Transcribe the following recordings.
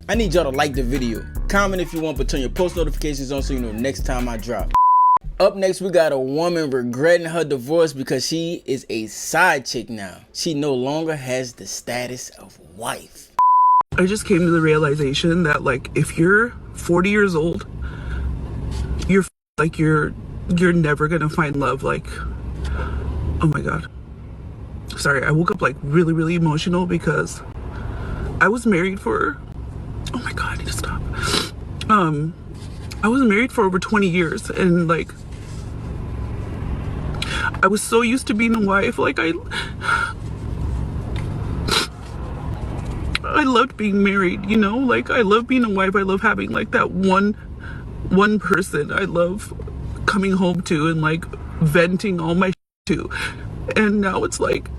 I need y'all to like the video. Comment if you want, but turn your post notifications on so you know next time I drop. Up next, we got a woman regretting her divorce because she is a side chick now. She no longer has the status of wife. I just came to the realization that, like, if you're 40 years old, you're never gonna find love. Like, oh my god. Sorry, I woke up like really emotional because I was married for, oh my god, I need to stop. I was married for over 20 years, and like, I was so used to being a wife. Like, I loved being married, you know? Like, I love being a wife. I love having like that one person I love coming home to and like venting all my to. And now it's like,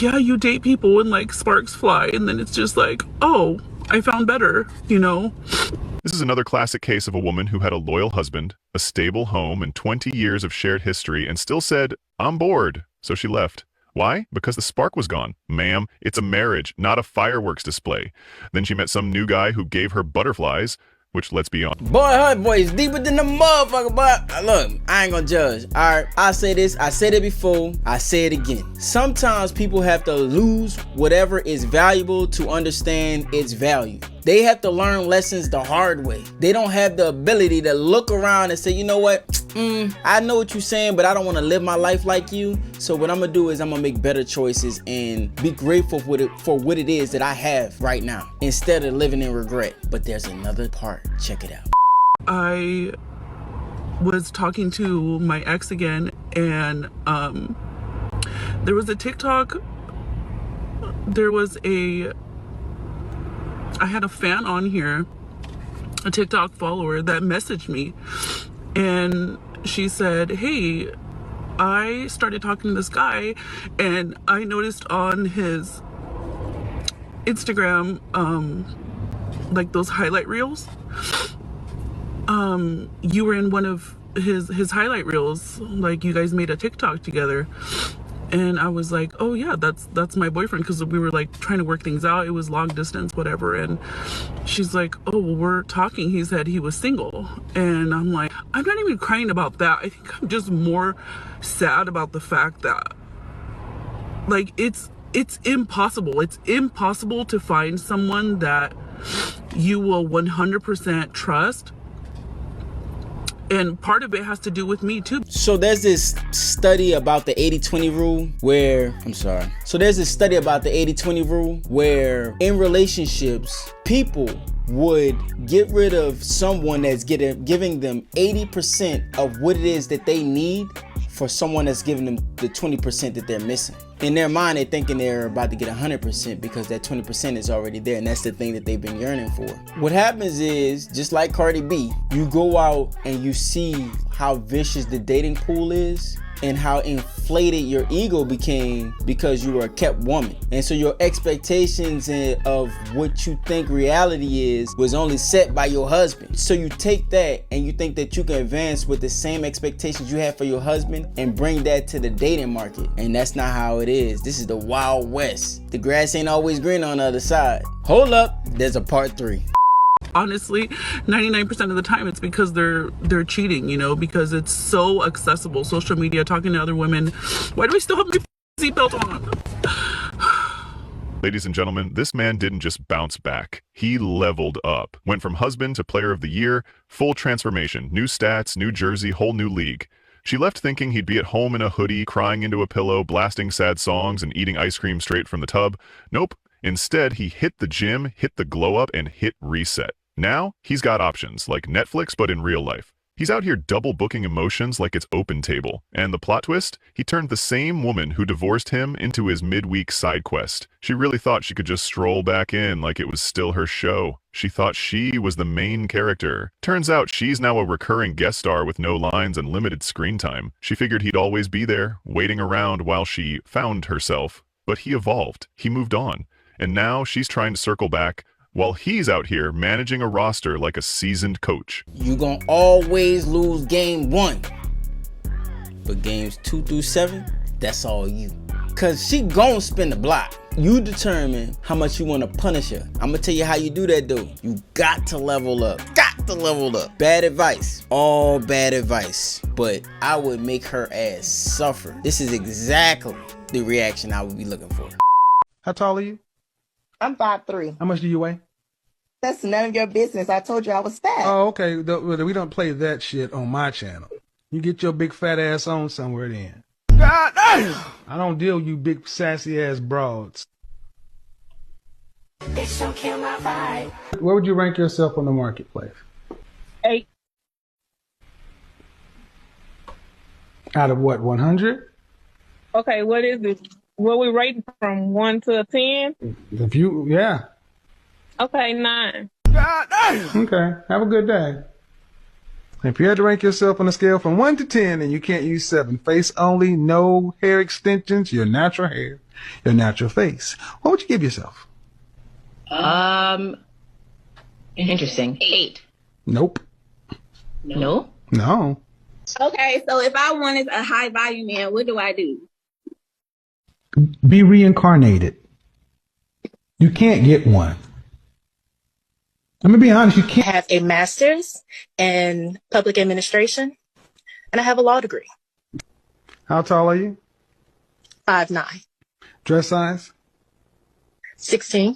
yeah, you date people and like sparks fly, and then it's just like, oh, I found better, you know? This is another classic case of a woman who had a loyal husband, a stable home, and 20 years of shared history, and still said, I'm bored. So she left. Why? Because the spark was gone. Ma'am, it's a marriage, not a fireworks display. Then she met some new guy who gave her butterflies, which, let's be honest, Boy, her voice deeper than the motherfucker, but look, I ain't gonna judge. Alright, I say this, I said it before, I say it again. Sometimes people have to lose whatever is valuable to understand its value. They have to learn lessons the hard way. They don't have the ability to look around and say, you know what, I know what you're saying, but I don't want to live my life like you. So what I'm gonna do is I'm gonna make better choices and be grateful for what it is that I have right now, instead of living in regret. But there's another part. Check it out. I was talking to my ex again, and there was a TikTok. I had a fan on here, a TikTok follower, that messaged me, and she said, hey, I started talking to this guy, and I noticed on his Instagram, like those highlight reels, you were in one of his highlight reels, like you guys made a TikTok together. And I was like, oh yeah, that's my boyfriend, because we were like trying to work things out. It was long distance, whatever. And she's like, oh, well, we're talking. He said he was single. And I'm like, I'm not even crying about that. I think I'm just more sad about the fact that, like, it's impossible. It's impossible to find someone that you will 100% trust. And part of it has to do with me too. So there's this study about the 80-20 rule where, there's this study about the 80-20 rule where in relationships, people would get rid of someone that's giving them 80% of what it is that they need for someone that's giving them the 20% that they're missing. In their mind, they're thinking they're about to get 100% because that 20% is already there, and that's the thing that they've been yearning for. What happens is, just like Cardi B, you go out and you see how vicious the dating pool is and how inflated your ego became because you were a kept woman. And so your expectations of what you think reality is was only set by your husband. So you take that and you think that you can advance with the same expectations you have for your husband and bring that to the dating market. And that's not how it is. This is the Wild West. The grass ain't always green on the other side. Hold up, there's a part 3. Honestly, 99% of the time it's because they're cheating, you know, because it's so accessible. Social media, talking to other women. Why do we still have my seatbelt on? ladies and gentlemen, this man didn't just bounce back. He leveled up. Went from husband to player of the year, full transformation, new stats, new jersey, whole new league. She left thinking he'd be at home in a hoodie, crying into a pillow, blasting sad songs, and eating ice cream straight from the tub. Nope. Instead, he hit the gym, hit the glow up, and hit reset. Now, he's got options, like Netflix, but in real life. He's out here double booking emotions like it's Open Table. And the plot twist? He turned the same woman who divorced him into his midweek side quest. She really thought she could just stroll back in like it was still her show. She thought she was the main character. Turns out she's now a recurring guest star with no lines and limited screen time. She figured he'd always be there, waiting around while she found herself. But he evolved. He moved on. And now she's trying to circle back, while he's out here managing a roster like a seasoned coach. You gonna always lose game 1, but games 2 through 7, that's all you. Cause she gon' spin the block. You determine how much you want to punish her. I'm gonna tell you how you do that though. You got to level up. Got to level up. Bad advice. All bad advice. But I would make her ass suffer. This is exactly the reaction I would be looking for. How tall are you? I'm 5'3". How much do you weigh? That's none of your business. I told you I was fat. Oh, okay. We don't play that shit on my channel. You get your big fat ass on somewhere then. God damn! I don't deal with you big sassy ass broads. Bitch, don't kill my vibe. Where would you rank yourself on the marketplace? 8. Out of what, 100? Okay, what is it? What we rating from 1 to 10? If you, yeah. Okay, 9. God damn! Okay, have a good day. If you had to rank yourself on a scale from 1 to 10 and you can't use 7, face only, no hair extensions, your natural hair, your natural face, what would you give yourself? Interesting. 8. Nope. No? No. Okay, so if I wanted a high value man, what do I do? Be reincarnated. You can't get one. I'm gonna be honest, you can't. I have a master's in public administration, and I have a law degree. How tall are you? 5'9". Dress size? 16.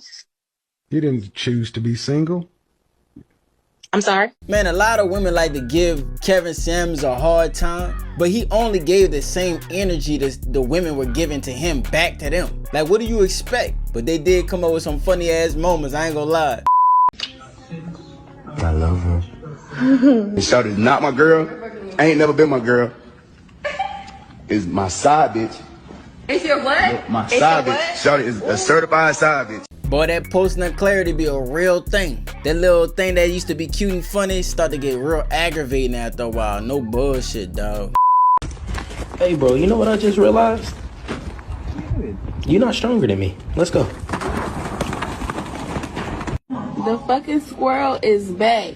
You didn't choose to be single. I'm sorry? Man, a lot of women like to give Kevin Samuels a hard time, but he only gave the same energy that the women were giving to him back to them. Like, what do you expect? But they did come up with some funny ass moments, I ain't gonna lie. I love her. And Shawty's not my girl. Ain't never been my girl. Is my side bitch. It's your what? My side bitch. Shawty is a certified side bitch. Boy, that post-nut clarity be a real thing. That little thing that used to be cute and funny start to get real aggravating after a while. No bullshit, dog. Hey, bro, you know what I just realized? You're not stronger than me. Let's go. The fucking squirrel is back.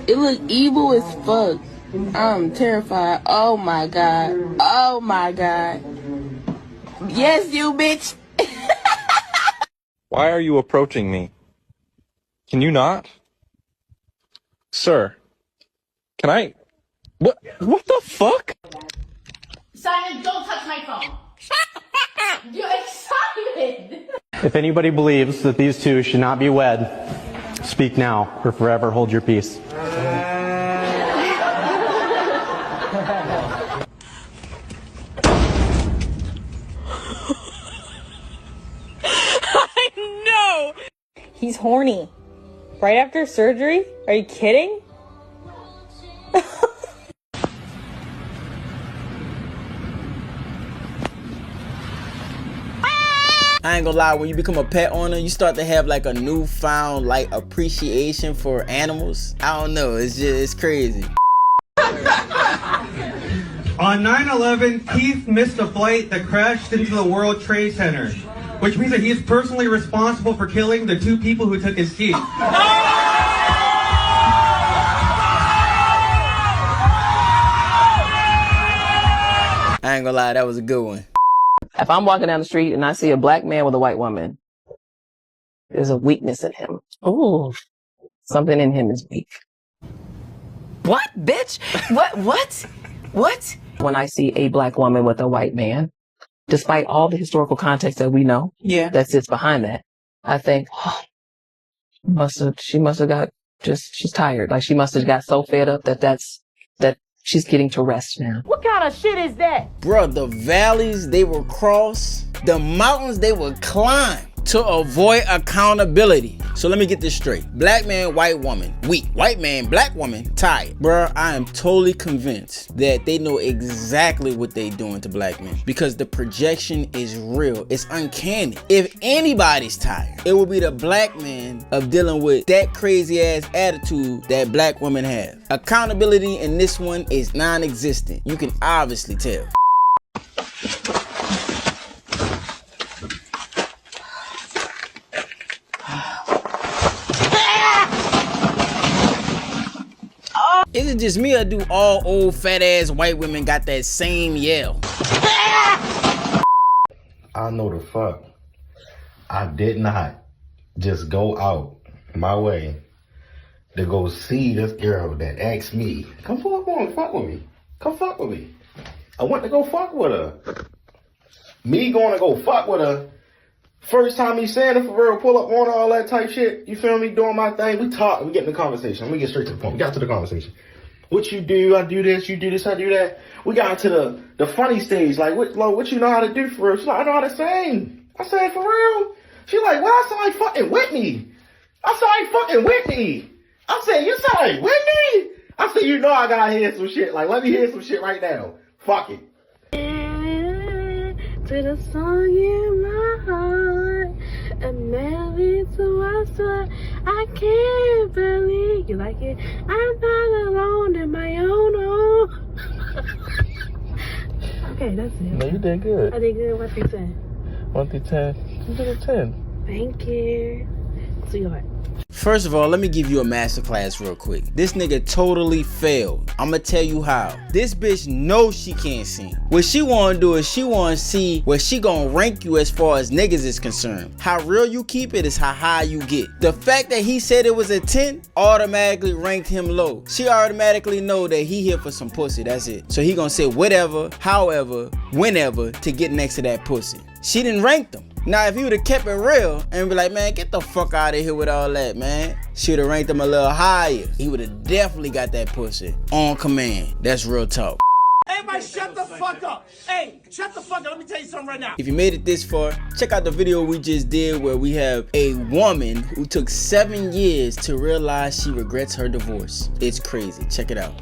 It look evil as fuck. I'm terrified. Oh my god. Oh my god. Yes, you bitch. Why are you approaching me? Can you not? Sir, can I? What the fuck? Simon, don't touch my phone. You're excited. If anybody believes that these two should not be wed, speak now or forever hold your peace. I know! He's horny. Right after surgery? Are you kidding? I ain't gonna lie, when you become a pet owner, you start to have like a newfound like appreciation for animals. I don't know, it's crazy. On 9/11, Keith missed a flight that crashed into the World Trade Center, which means that he is personally responsible for killing the 2 people who took his seat. I ain't gonna lie, that was a good one. If I'm walking down the street and I see a black man with a white woman, there's a weakness in him. Ooh, something in him is weak. What, bitch? What? When I see a black woman with a white man, despite all the historical context that we know that sits behind that, I think, oh, she must have got she's tired. Like she must have got so fed up that she's getting to rest now. What kind of shit is that? Bruh, the valleys they will cross, the mountains they will climb to avoid accountability. So let me get this straight. Black man, white woman, weak. White man, black woman, tired. Bruh, I am totally convinced that they know exactly what they doing to black men because the projection is real. It's uncanny. If anybody's tired, it will be the black man of dealing with that crazy ass attitude that black women have. Accountability in this one is non-existent. You can obviously tell. Is it just me or do all old fat ass white women got that same yell? I know the fuck. I did not just go out my way to go see this girl that asked me, come fuck with me. Come fuck with me. I went to go fuck with her. Me going to go fuck with her. First time he said it for real, pull up on all that type shit. You feel me? Doing my thing. We talk. We get in the conversation. Let me get straight to the point. We got to the conversation. What you do? I do this. You do this. I do that. We got to the funny stage. Like, what you know how to do for real? She's like, I know how to sing. I said, for real? She like, well, I sound like fucking Whitney. I sound like fucking Whitney. I said, you sound like Whitney? I said, you know I gotta hear some shit. Like, let me hear some shit right now. Fuck it. To the song in my heart, a melody to I swear I can't believe you like it. I'm not alone in my own home. Okay, that's it. No, you did good. I did good. 1 through 10. 1 through 10. You did a 10. Thank you. Sweetheart. First of all, let me give you a masterclass real quick. This nigga totally failed. I'ma tell you how. This bitch knows she can't sing. What she wanna do is she wanna see where she gonna rank you as far as niggas is concerned. How real you keep it is how high you get. The fact that he said it was a 10 automatically ranked him low. She automatically know that he here for some pussy, that's it. So he gonna say whatever, however, whenever to get next to that pussy. She didn't rank them. Now, if he would have kept it real and be like, man, get the fuck out of here with all that, man. She would have ranked him a little higher. He would have definitely got that pussy on command. That's real talk. Everybody shut the fuck up. Hey, shut the fuck up. Let me tell you something right now. If you made it this far, check out the video we just did where we have a woman who took 7 years to realize she regrets her divorce. It's crazy. Check it out.